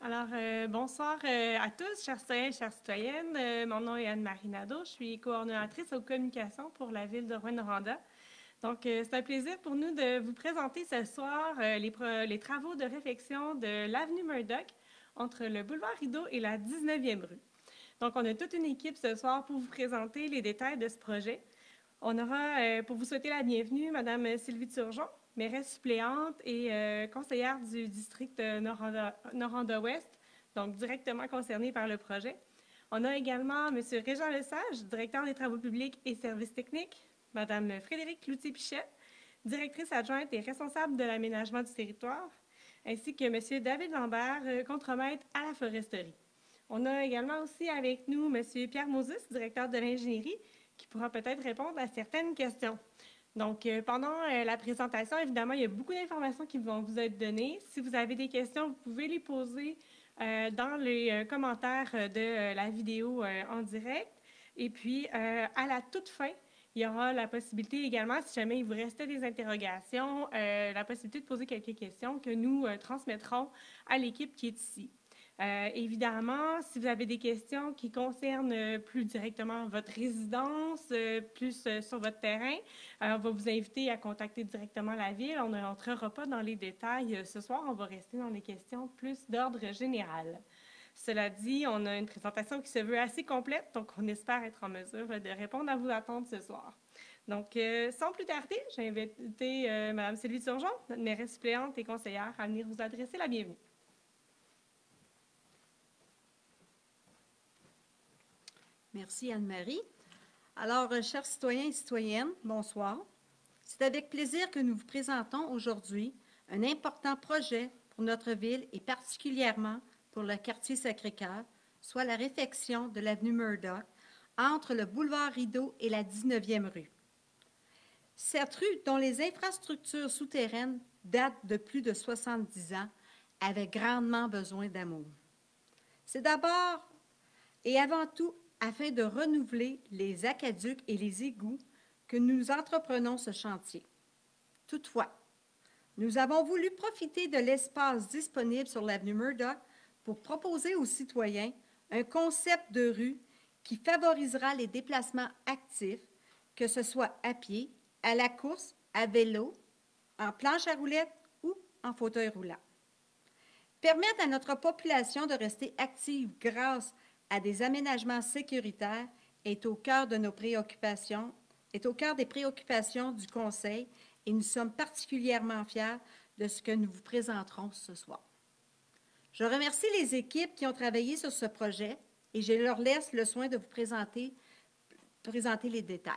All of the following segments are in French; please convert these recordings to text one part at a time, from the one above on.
Alors, bonsoir à tous, chers citoyens et chères citoyennes. Mon nom est Anne-Marie Nadeau. Je suis coordonnatrice aux communications pour la ville de Rouyn-Noranda. Donc, c'est un plaisir pour nous de vous présenter ce soir les travaux de réfection de l'avenue Murdoch entre le boulevard Rideau et la 19e rue. Donc, on a toute une équipe ce soir pour vous présenter les détails de ce projet. On aura, pour vous souhaiter la bienvenue, Mme Sylvie Turgeon, mairesse suppléante et conseillère du district Noranda-Ouest, donc directement concernée par le projet. On a également M. Régent Lesage, directeur des travaux publics et services techniques, Mme Frédérique Cloutier-Pichet, directrice adjointe et responsable de l'aménagement du territoire, ainsi que M. David Lambert, contremaître à la foresterie. On a également aussi avec nous M. Pierre Moses, directeur de l'ingénierie, qui pourra peut-être répondre à certaines questions. Donc, pendant la présentation, évidemment, il y a beaucoup d'informations qui vont vous être données. Si vous avez des questions, vous pouvez les poser dans les commentaires de la vidéo en direct. Et puis, à la toute fin, il y aura la possibilité également, si jamais il vous restait des interrogations, la possibilité de poser quelques questions que nous transmettrons à l'équipe qui est ici. Évidemment, si vous avez des questions qui concernent plus directement votre résidence, plus sur votre terrain, on va vous inviter à contacter directement la ville. On ne rentrera pas dans les détails ce soir, on va rester dans les questions plus d'ordre général. Cela dit, on a une présentation qui se veut assez complète, donc on espère être en mesure de répondre à vos attentes ce soir. Donc, sans plus tarder, j'ai invité Mme Sylvie Turgeon, notre mairesse suppléante et conseillère, à venir vous adresser la bienvenue. Merci Anne-Marie. Alors, chers citoyens et citoyennes, bonsoir. C'est avec plaisir que nous vous présentons aujourd'hui un important projet pour notre ville et particulièrement pour le quartier Sacré-Cœur, soit la réfection de l'avenue Murdoch entre le boulevard Rideau et la 19e rue. Cette rue, dont les infrastructures souterraines datent de plus de 70 ans, avait grandement besoin d'amour. C'est d'abord et avant tout afin de renouveler les aqueducs et les égouts que nous entreprenons ce chantier. Toutefois, nous avons voulu profiter de l'espace disponible sur l'avenue Murdoch pour proposer aux citoyens un concept de rue qui favorisera les déplacements actifs, que ce soit à pied, à la course, à vélo, en planche à roulettes ou en fauteuil roulant. Permettre à notre population de rester active grâce à des aménagements sécuritaires est au cœur de nos préoccupations, est au cœur des préoccupations du Conseil et nous sommes particulièrement fiers de ce que nous vous présenterons ce soir. Je remercie les équipes qui ont travaillé sur ce projet et je leur laisse le soin de vous présenter les détails.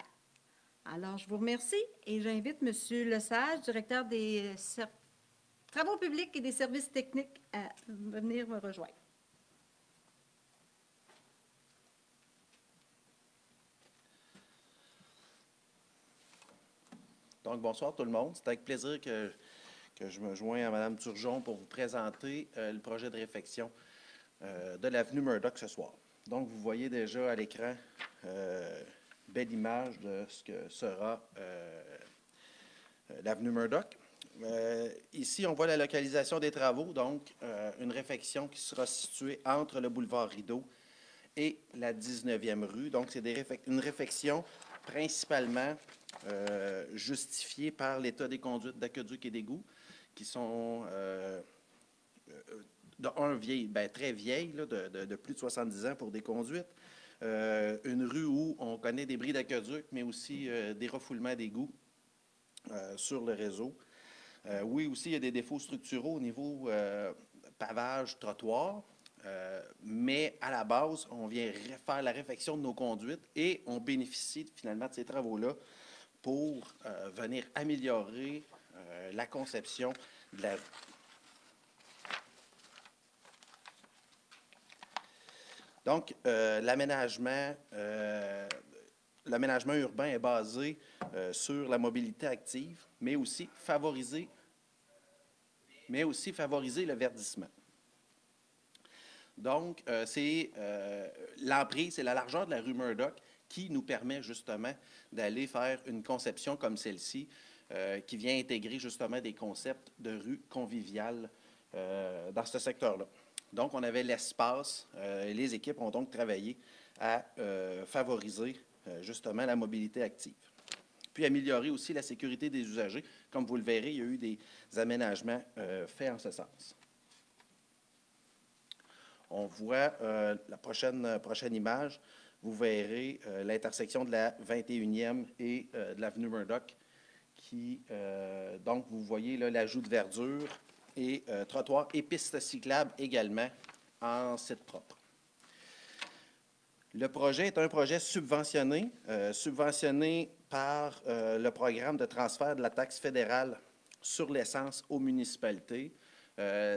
Alors, je vous remercie et j'invite M. Lesage, directeur des travaux publics et des services techniques, à venir me rejoindre. Donc, bonsoir tout le monde. C'est avec plaisir que je me joins à Mme Turgeon pour vous présenter le projet de réfection de l'avenue Murdoch ce soir. Donc, vous voyez déjà à l'écran belle image de ce que sera l'avenue Murdoch. Ici, on voit la localisation des travaux, donc une réfection qui sera située entre le boulevard Rideau et la 19e rue. Donc, c'est une réfection principalement justifiée par l'état des conduites d'aqueducs et d'égouts qui sont très vieilles, là, de plus de 70 ans pour des conduites. Une rue où on connaît des bris d'aqueducs, mais aussi des refoulements d'égouts sur le réseau. Oui, aussi, il y a des défauts structuraux au niveau pavage, trottoir. Mais à la base, on vient faire la réfection de nos conduites et on bénéficie finalement de ces travaux-là pour venir améliorer la conception de la rue. Donc, l'aménagement urbain est basé sur la mobilité active, mais aussi favoriser le verdissement. Donc, c'est l'emprise, c'est la largeur de la rue Murdoch qui nous permet justement d'aller faire une conception comme celle-ci, qui vient intégrer justement des concepts de rue conviviale dans ce secteur-là. Donc, on avait l'espace. Les équipes ont donc travaillé à favoriser justement la mobilité active. Puis améliorer aussi la sécurité des usagers. Comme vous le verrez, il y a eu des aménagements faits en ce sens. On voit la prochaine image. Vous verrez l'intersection de la 21e et de l'avenue Murdoch qui, donc, vous voyez l'ajout de verdure et trottoirs et pistes cyclables également en site propre. Le projet est un projet subventionné, par le programme de transfert de la taxe fédérale sur l'essence aux municipalités.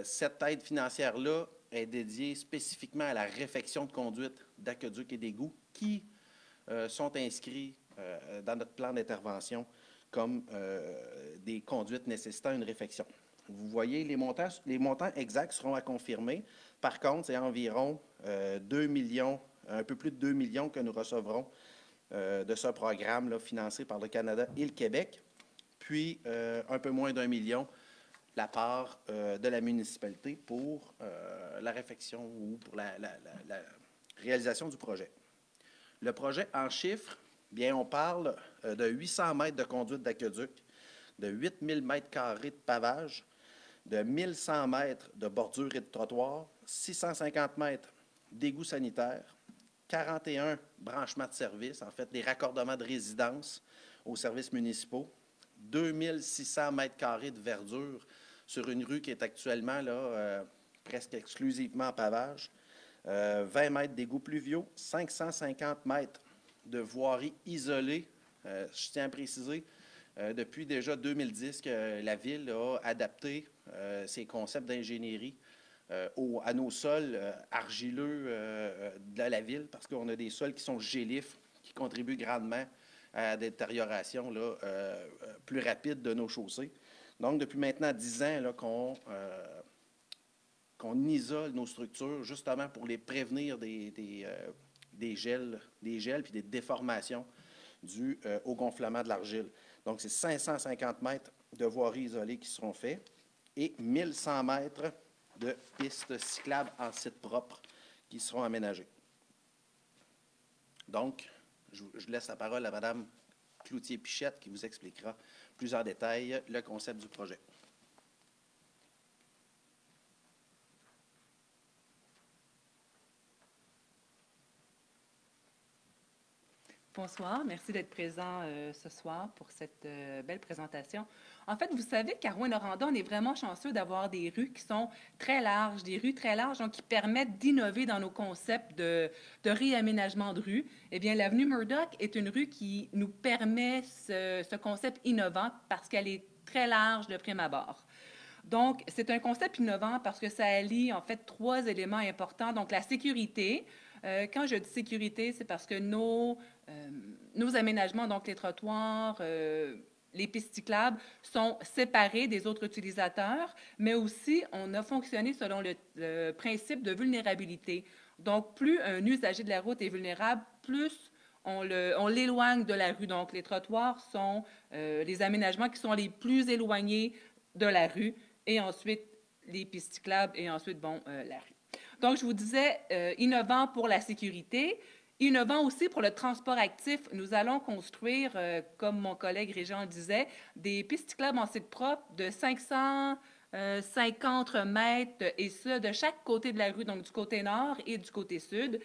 Cette aide financière-là est dédiée spécifiquement à la réfection de conduites d'aqueducs et d'égouts qui sont inscrits dans notre plan d'intervention comme des conduites nécessitant une réfection. Vous voyez, les montants exacts seront à confirmer. Par contre, c'est environ 2 millions, un peu plus de 2 millions que nous recevrons de ce programme là, financé par le Canada et le Québec, puis un peu moins d'1 million la part de la municipalité pour la réfection ou pour la réalisation du projet. Le projet en chiffres, bien, on parle de 800 mètres de conduite d'aqueduc, de 8000 mètres carrés de pavage, de 1100 mètres de bordure et de trottoir, 650 mètres d'égouts sanitaires, 41 branchements de services, en fait, des raccordements de résidences aux services municipaux, 2600 mètres carrés de verdure sur une rue qui est actuellement là, presque exclusivement en pavage, 20 mètres d'égouts pluviaux, 550 mètres de voirie isolée. Je tiens à préciser, depuis déjà 2010 que la Ville a adapté ses concepts d'ingénierie à nos sols argileux de la Ville, parce qu'on a des sols qui sont gélifs, qui contribuent grandement à la détérioration là, plus rapide de nos chaussées. Donc, depuis maintenant 10 ans qu'on isole nos structures, justement pour les prévenir des gels puis des déformations dues au gonflement de l'argile. Donc, c'est 550 mètres de voiries isolées qui seront faits et 1100 mètres de pistes cyclables en site propre qui seront aménagées. Donc, je laisse la parole à Mme Cloutier-Pichette qui vous expliquera plus en détail le concept du projet. Bonsoir, merci d'être présent ce soir pour cette belle présentation. En fait, vous savez qu'à Rouyn-Noranda, on est vraiment chanceux d'avoir des rues qui sont très larges, des rues très larges, donc qui permettent d'innover dans nos concepts de réaménagement de rue. Eh bien, l'avenue Murdoch est une rue qui nous permet ce concept innovant parce qu'elle est très large de prime abord. Donc, c'est un concept innovant parce que ça allie en fait 3 éléments importants. Donc, la sécurité. Quand je dis sécurité, c'est parce que nos aménagements, donc les trottoirs, les pistes cyclables, sont séparés des autres utilisateurs, mais aussi on a fonctionné selon le principe de vulnérabilité. Donc, plus un usager de la route est vulnérable, plus on l'éloigne de la rue. Donc, les trottoirs sont les aménagements qui sont les plus éloignés de la rue, et ensuite les pistes cyclables, et ensuite, bon, la rue. Donc, je vous disais, innovant pour la sécurité, innovant aussi pour le transport actif. Nous allons construire, comme mon collègue Régent disait, des pistes cyclables en site propre de 550 mètres, et ce, de chaque côté de la rue, donc du côté nord et du côté sud.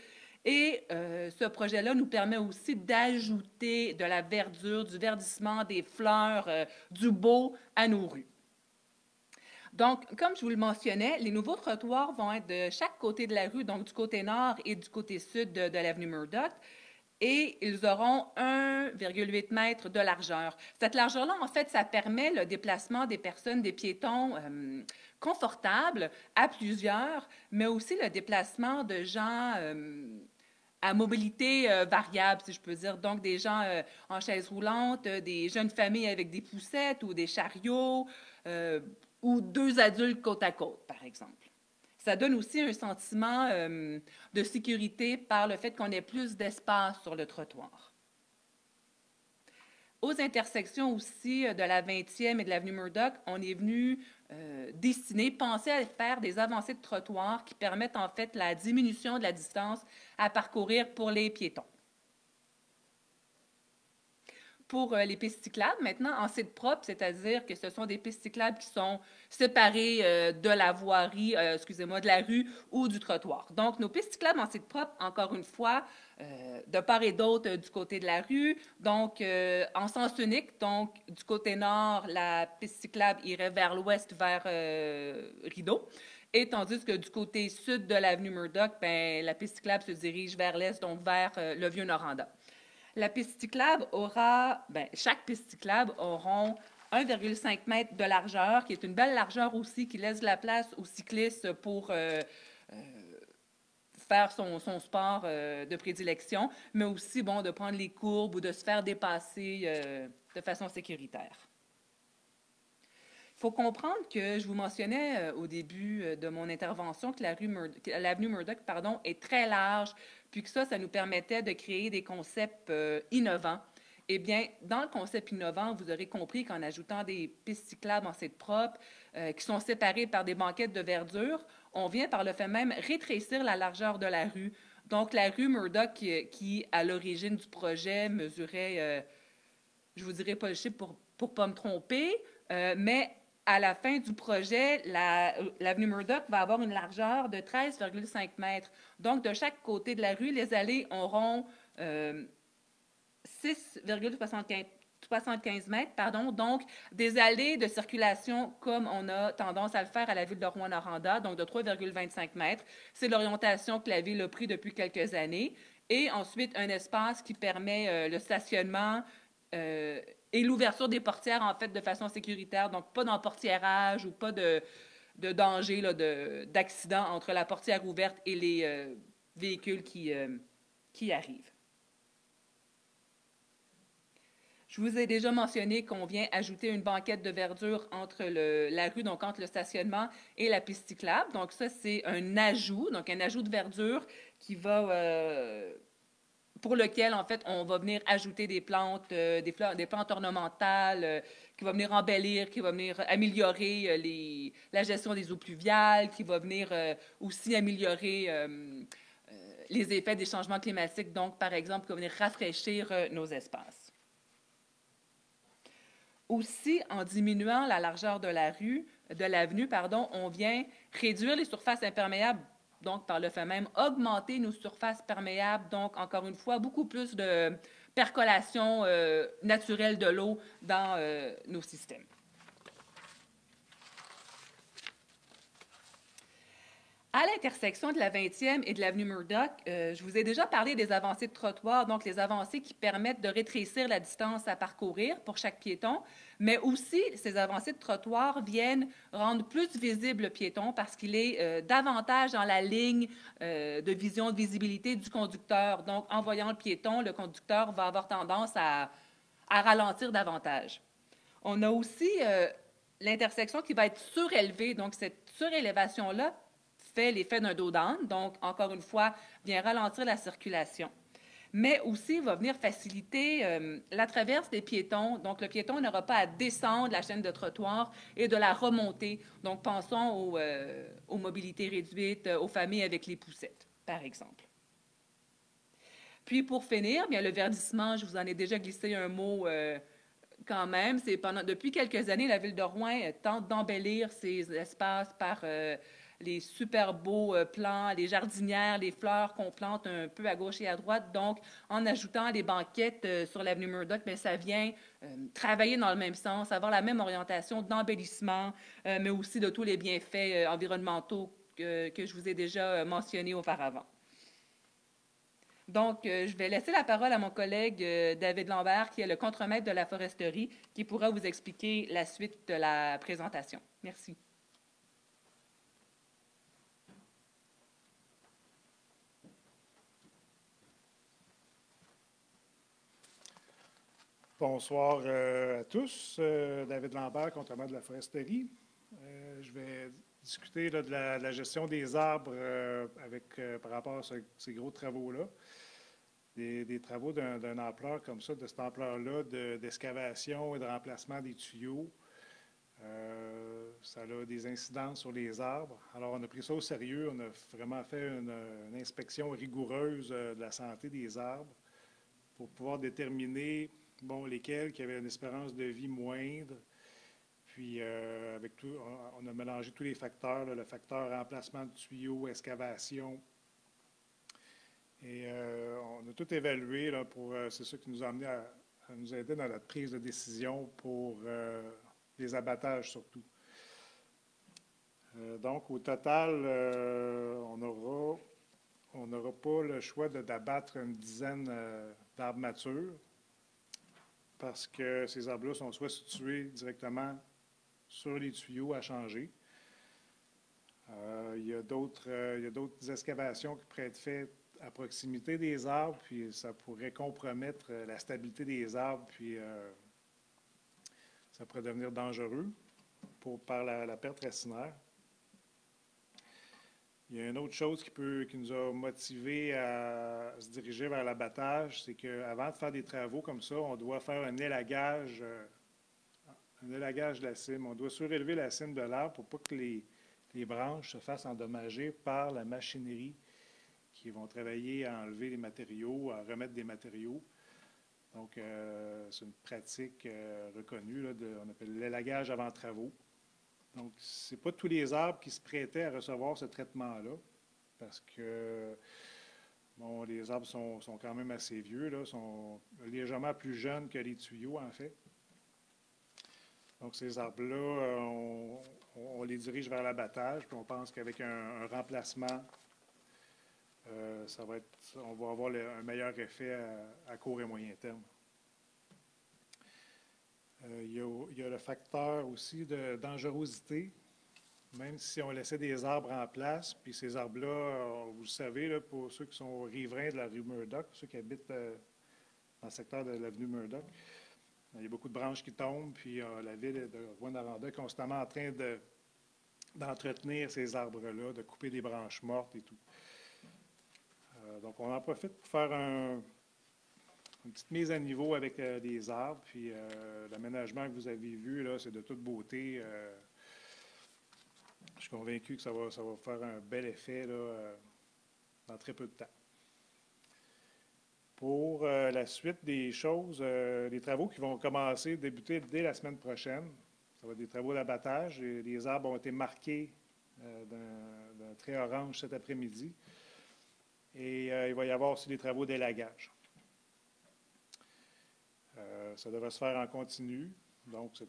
Et ce projet-là nous permet aussi d'ajouter de la verdure, du verdissement, des fleurs, du beau à nos rues. Donc, comme je vous le mentionnais, les nouveaux trottoirs vont être de chaque côté de la rue, donc du côté nord et du côté sud de l'avenue Murdoch, et ils auront 1,8 mètre de largeur. Cette largeur-là, en fait, ça permet le déplacement des personnes, des piétons confortables à plusieurs, mais aussi le déplacement de gens à mobilité variable, si je peux dire. Donc, des gens en chaise roulante, des jeunes familles avec des poussettes ou des chariots, ou 2 adultes côte à côte, par exemple. Ça donne aussi un sentiment de sécurité par le fait qu'on ait plus d'espace sur le trottoir. Aux intersections aussi de la 20e et de l'avenue Murdoch, on est venu penser à faire des avancées de trottoir qui permettent en fait la diminution de la distance à parcourir pour les piétons. Pour les pistes cyclables, maintenant, en site propre, c'est-à-dire que ce sont des pistes cyclables qui sont séparées de la voirie, de la rue ou du trottoir. Donc, nos pistes cyclables en site propre, encore une fois, de part et d'autre du côté de la rue, donc en sens unique, donc du côté nord, la piste cyclable irait vers l'ouest, vers Rideau, et tandis que du côté sud de l'avenue Murdoch, ben, la piste cyclable se dirige vers l'est, donc vers le Vieux-Noranda. La piste cyclable chaque piste cyclable auront 1,5 m de largeur, qui est une belle largeur aussi, qui laisse de la place aux cyclistes pour faire son sport de prédilection, mais aussi de prendre les courbes ou de se faire dépasser de façon sécuritaire. Il faut comprendre que je vous mentionnais au début de mon intervention que l'avenue Murdoch est très large, puis que ça nous permettait de créer des concepts innovants. Eh bien, dans le concept innovant, vous aurez compris qu'en ajoutant des pistes cyclables en site propre, qui sont séparées par des banquettes de verdure, on vient par le fait même rétrécir la largeur de la rue. Donc, la rue Murdoch, qui à l'origine du projet, mesurait, je vous dirais pas le chiffre pour ne pas me tromper, mais à la fin du projet, l'avenue Murdoch va avoir une largeur de 13,5 mètres. Donc, de chaque côté de la rue, les allées auront 6,75 mètres, donc des allées de circulation comme on a tendance à le faire à la ville de Rouyn-Noranda, donc de 3,25 mètres. C'est l'orientation que la ville a pris depuis quelques années. Et ensuite, un espace qui permet le stationnement et l'ouverture des portières, en fait, de façon sécuritaire. Donc, pas d'emportiérage ou pas de danger d'accident entre la portière ouverte et les véhicules qui arrivent. Je vous ai déjà mentionné qu'on vient ajouter une banquette de verdure entre la rue, donc entre le stationnement et la piste cyclable. Donc, ça, c'est un ajout de verdure qui va... pour lequel, en fait, on va venir ajouter des plantes, des plantes ornementales, qui va venir embellir, qui va venir améliorer la gestion des eaux pluviales, qui va venir aussi améliorer les effets des changements climatiques, donc, par exemple, qui va venir rafraîchir nos espaces. Aussi, en diminuant la largeur de l'avenue, on vient réduire les surfaces imperméables, donc par le fait même augmenter nos surfaces perméables, donc encore une fois, beaucoup plus de percolation naturelle de l'eau dans nos systèmes. À l'intersection de la 20e et de l'avenue Murdoch, je vous ai déjà parlé des avancées de trottoir, donc les avancées qui permettent de rétrécir la distance à parcourir pour chaque piéton, mais aussi ces avancées de trottoir viennent rendre plus visible le piéton parce qu'il est davantage dans la ligne de visibilité du conducteur. Donc, en voyant le piéton, le conducteur va avoir tendance à ralentir davantage. On a aussi l'intersection qui va être surélevée, donc cette surélévation-là fait l'effet d'un dos d'âne, donc, encore une fois, vient ralentir la circulation, mais aussi va venir faciliter la traverse des piétons. Donc, le piéton n'aura pas à descendre la chaîne de trottoir et de la remonter. Donc, pensons aux mobilités réduites, aux familles avec les poussettes, par exemple. Puis, pour finir, bien, le verdissement, je vous en ai déjà glissé un mot quand même. Depuis quelques années, la Ville de Rouen tente d'embellir ces espaces par les super beaux plants, les jardinières, les fleurs qu'on plante un peu à gauche et à droite. Donc, en ajoutant des banquettes sur l'avenue Murdoch, bien, ça vient travailler dans le même sens, avoir la même orientation d'embellissement, mais aussi de tous les bienfaits environnementaux que je vous ai déjà mentionnés auparavant. Donc, je vais laisser la parole à mon collègue David Lambert, qui est le contremaître de la foresterie, qui pourra vous expliquer la suite de la présentation. Merci. Bonsoir à tous. David Lambert, contremaître de la foresterie. Je vais discuter là, de la, gestion des arbres par rapport à ces gros travaux-là. des travaux d'une ampleur comme ça, de cette ampleur-là, d'excavation et de remplacement des tuyaux. Ça a des incidences sur les arbres. Alors, on a pris ça au sérieux. On a vraiment fait une inspection rigoureuse de la santé des arbres pour pouvoir déterminer, bon, lesquels qui avaient une espérance de vie moindre. Puis, avec tout, on a mélangé tous les facteurs, là, le facteur remplacement de tuyaux, excavation. Et on a tout évalué là, pour. C'est ça qui nous a amené à nous aider dans notre prise de décision pour les abattages surtout. Donc, au total, on n'aura pas le choix d'abattre une dizaine d'arbres matures parce que ces arbres-là sont soit situés directement sur les tuyaux à changer. Il y a d'autres excavations qui pourraient être faites à proximité des arbres, puis ça pourrait compromettre la stabilité des arbres, puis ça pourrait devenir dangereux par la perte racinaire. Il y a une autre chose qui nous a motivés à se diriger vers l'abattage, c'est qu'avant de faire des travaux comme ça, on doit faire un élagage de la cime. On doit surélever la cime de l'arbre pour pas que les branches se fassent endommager par la machinerie qui vont travailler à enlever les matériaux, à remettre des matériaux. Donc, c'est une pratique reconnue, là, on appelle l'élagage avant travaux. Donc, ce n'est pas tous les arbres qui se prêtaient à recevoir ce traitement-là, parce que, bon, les arbres sont quand même assez vieux, là, sont légèrement plus jeunes que les tuyaux, en fait. Donc, ces arbres-là, on les dirige vers l'abattage, puis on pense qu'avec un remplacement, on va avoir un meilleur effet à court et moyen terme. Il y a le facteur aussi de dangerosité, même si on laissait des arbres en place, puis ces arbres-là, vous le savez, là, pour ceux qui sont riverains de la rue Murdoch, ceux qui habitent dans le secteur de l'avenue Murdoch, il y a beaucoup de branches qui tombent, puis la ville de Rouyn-Noranda est constamment en train d'entretenir ces arbres-là, de couper des branches mortes et tout. Donc, on en profite pour faire une petite mise à niveau avec des arbres, puis l'aménagement que vous avez vu, là, c'est de toute beauté. Je suis convaincu que ça va faire un bel effet là, dans très peu de temps. Pour la suite des choses, les travaux qui vont débuter dès la semaine prochaine, ça va être des travaux d'abattage. Les arbres ont été marqués d'un trait orange cet après-midi. Et il va y avoir aussi des travaux d'élagage. Ça devrait se faire en continu, donc c'est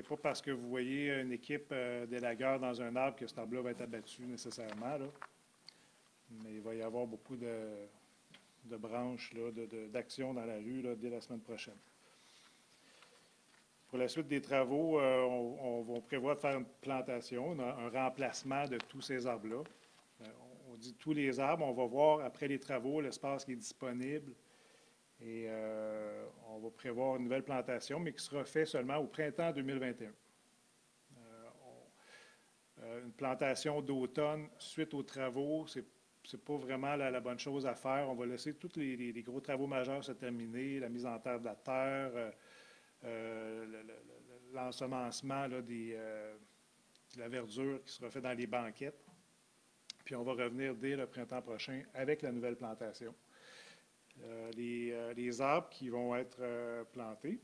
pas parce que vous voyez une équipe d'élagueurs dans un arbre que cet arbre-là va être abattu nécessairement, là. Mais il va y avoir beaucoup de branches, d'action dans la rue là, dès la semaine prochaine. Pour la suite des travaux, on va prévoir de faire une plantation, un remplacement de tous ces arbres-là. On dit tous les arbres, on va voir après les travaux l'espace qui est disponible et on va prévoir une nouvelle plantation, mais qui sera faite seulement au printemps 2021. Une plantation d'automne suite aux travaux, c'est pas vraiment la bonne chose à faire. On va laisser tous les gros travaux majeurs se terminer, la mise en terre de la terre, l'ensemencement de la verdure qui sera fait dans les banquettes. Puis on va revenir dès le printemps prochain avec la nouvelle plantation. Les arbres qui vont être plantés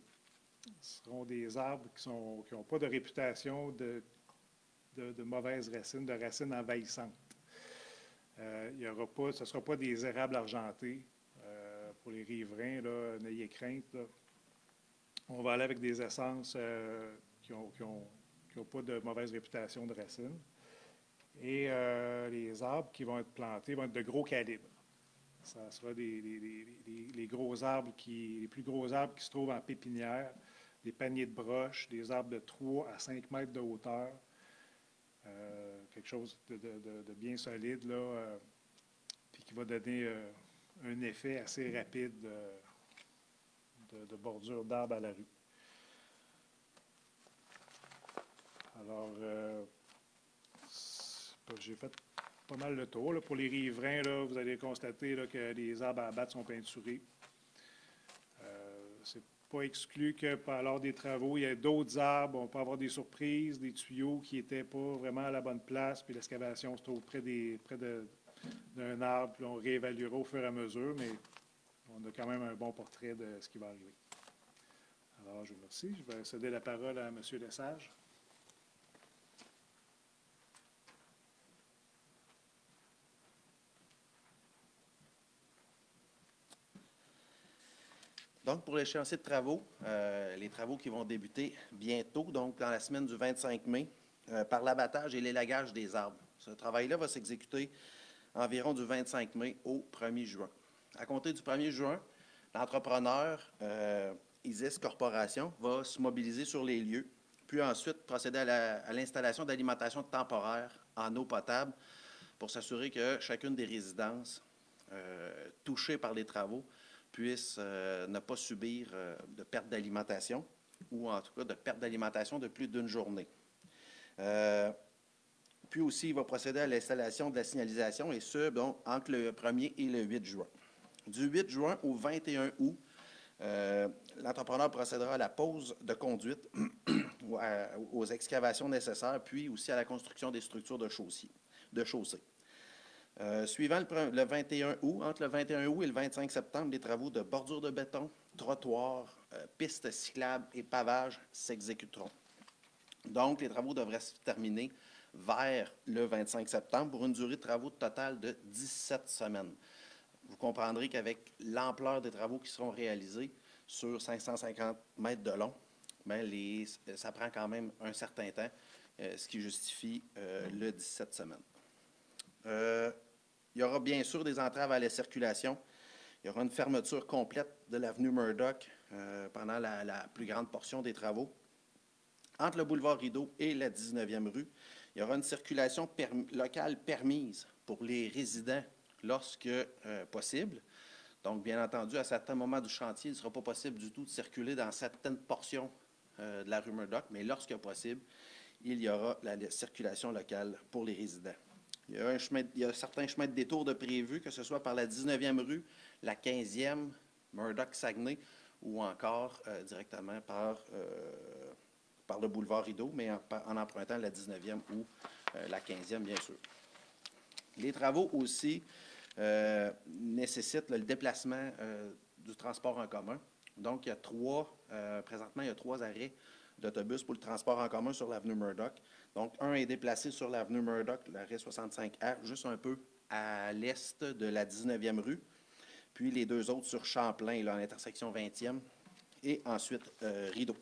seront des arbres qui n'ont pas de réputation de mauvaises racines, de racines envahissantes. Ce ne sera pas des érables argentés pour les riverains, là, n'ayez crainte. Là. On va aller avec des essences qui n'ont pas de mauvaise réputation de racines. Et les arbres qui vont être plantés vont être de gros calibre. Ça sera les gros arbres les plus gros arbres qui se trouvent en pépinière, des paniers de broches, des arbres de 3 à 5 mètres de hauteur. Quelque chose de bien solide, là, puis qui va donner un effet assez rapide de bordure d'arbres à la rue. Alors, j'ai fait pas mal le tour. Là. Pour les riverains, là, vous allez constater là, que les arbres à abattre sont peinturés. C'est pas exclu que lors des travaux, il y ait d'autres arbres. On peut avoir des surprises, des tuyaux qui n'étaient pas vraiment à la bonne place, puis l'excavation se trouve près d'un arbre, puis on réévaluera au fur et à mesure, mais on a quand même un bon portrait de ce qui va arriver. Alors, je vous remercie. Je vais céder la parole à M. Lesage. Donc, pour l'échéancier de travaux, les travaux qui vont débuter bientôt, donc dans la semaine du 25 mai, par l'abattage et l'élagage des arbres. Ce travail-là va s'exécuter environ du 25 mai au 1er juin. À compter du 1er juin, l'entrepreneur Isis Corporation va se mobiliser sur les lieux, puis ensuite procéder à l'installation d'alimentation temporaire en eau potable pour s'assurer que chacune des résidences touchées par les travaux puisse ne pas subir de perte d'alimentation ou en tout cas de perte d'alimentation de plus d'une journée. Puis aussi, il va procéder à l'installation de la signalisation et ce, donc, entre le 1er et le 8 juin. Du 8 juin au 21 août, l'entrepreneur procédera à la pose de conduite aux excavations nécessaires, puis aussi à la construction des structures de chaussée. Suivant le 21 août, entre le 21 août et le 25 septembre, les travaux de bordure de béton, trottoirs, pistes cyclables et pavage s'exécuteront. Donc, les travaux devraient se terminer vers le 25 septembre pour une durée de travaux totale de 17 semaines. Vous comprendrez qu'avec l'ampleur des travaux qui seront réalisés sur 550 mètres de long, bien, ça prend quand même un certain temps, ce qui justifie le 17 semaines. Il y aura bien sûr des entraves à la circulation. Il y aura une fermeture complète de l'avenue Murdoch pendant la plus grande portion des travaux. Entre le boulevard Rideau et la 19e rue, il y aura une circulation locale permise pour les résidents lorsque possible. Donc, bien entendu, à certains moments du chantier, il ne sera pas possible du tout de circuler dans certaines portions de la rue Murdoch, mais lorsque possible, il y aura la circulation locale pour les résidents. Il y a certains chemins de détour de prévus, que ce soit par la 19e rue, la 15e, Murdoch-Saguenay, ou encore directement par le boulevard Rideau, mais en empruntant la 19e ou la 15e, bien sûr. Les travaux aussi nécessitent le déplacement du transport en commun. Donc, présentement, il y a 3 arrêts d'autobus pour le transport en commun sur l'avenue Murdoch. Donc, un est déplacé sur l'avenue Murdoch, l'arrêt 65A, juste un peu à l'est de la 19e rue. Puis, les 2 autres sur Champlain, là, à l'intersection 20e. Et ensuite, Rideau.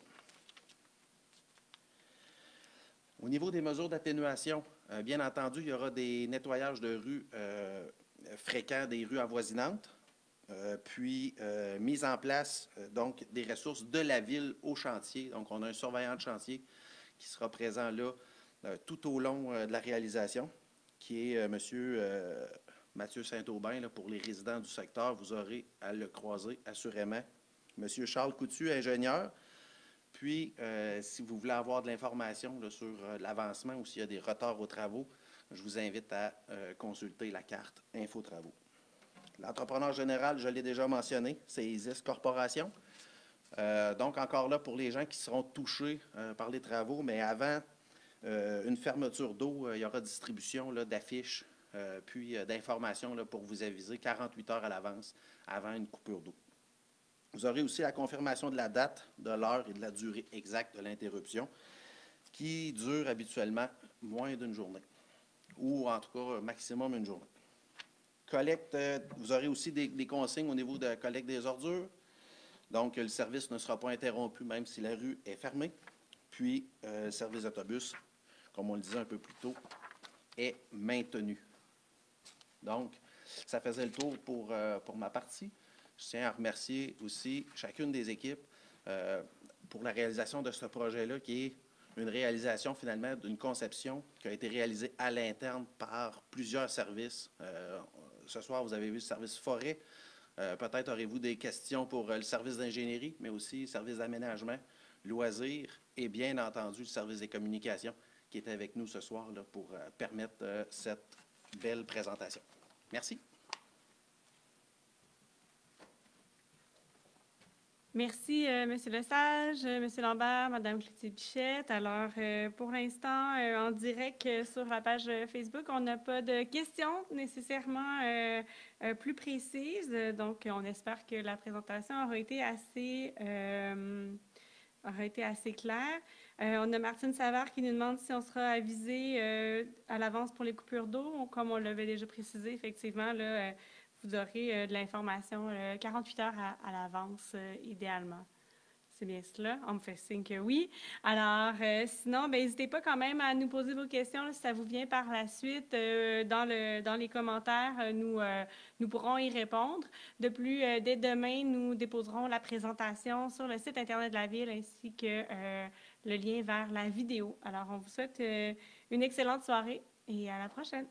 Au niveau des mesures d'atténuation, bien entendu, il y aura des nettoyages de rues fréquents des rues avoisinantes, puis mise en place donc des ressources de la ville au chantier. Donc, on a un surveillant de chantier qui sera présent là tout au long de la réalisation, qui est M. Mathieu Saint-Aubin. Là, pour les résidents du secteur, vous aurez à le croiser assurément. M. Charles Coutu, ingénieur. Puis, si vous voulez avoir de l'information sur l'avancement ou s'il y a des retards aux travaux, je vous invite à consulter la carte Info-Travaux. L'entrepreneur général, je l'ai déjà mentionné, c'est Isis Corporation. Donc, encore là, pour les gens qui seront touchés par les travaux, mais avant une fermeture d'eau, il y aura distribution d'affiches puis d'informations pour vous aviser 48 heures à l'avance avant une coupure d'eau. Vous aurez aussi la confirmation de la date, de l'heure et de la durée exacte de l'interruption, qui dure habituellement moins d'une journée, ou en tout cas maximum une journée. Collecte, vous aurez aussi des consignes au niveau de la collecte des ordures. Donc, le service ne sera pas interrompu même si la rue est fermée. Puis, le service d'autobus, comme on le disait un peu plus tôt, est maintenu. Donc, ça faisait le tour pour ma partie. Je tiens à remercier aussi chacune des équipes pour la réalisation de ce projet-là, qui est une réalisation finalement d'une conception qui a été réalisée à l'interne par plusieurs services. Ce soir, vous avez vu le service forêt. Peut-être aurez-vous des questions pour le service d'ingénierie, mais aussi le service d'aménagement, loisirs et bien entendu le service des communications qui est avec nous ce soir là, pour permettre cette belle présentation. Merci. Merci, M. Lesage, M. Lambert, Mme Cloutier-Bichette. Alors, pour l'instant, en direct sur la page Facebook, on n'a pas de questions nécessairement plus précises. Donc, on espère que la présentation aura été assez claire. On a Martine Savard qui nous demande si on sera avisé à l'avance pour les coupures d'eau. Comme on l'avait déjà précisé, effectivement, là, vous aurez de l'information 48 heures à l'avance, idéalement. C'est bien cela. On me fait signe que oui. Alors, sinon, n'hésitez pas quand même à nous poser vos questions là, si ça vous vient par la suite. Dans les commentaires, nous pourrons y répondre. De plus, dès demain, nous déposerons la présentation sur le site Internet de la Ville ainsi que le lien vers la vidéo. Alors, on vous souhaite une excellente soirée et à la prochaine.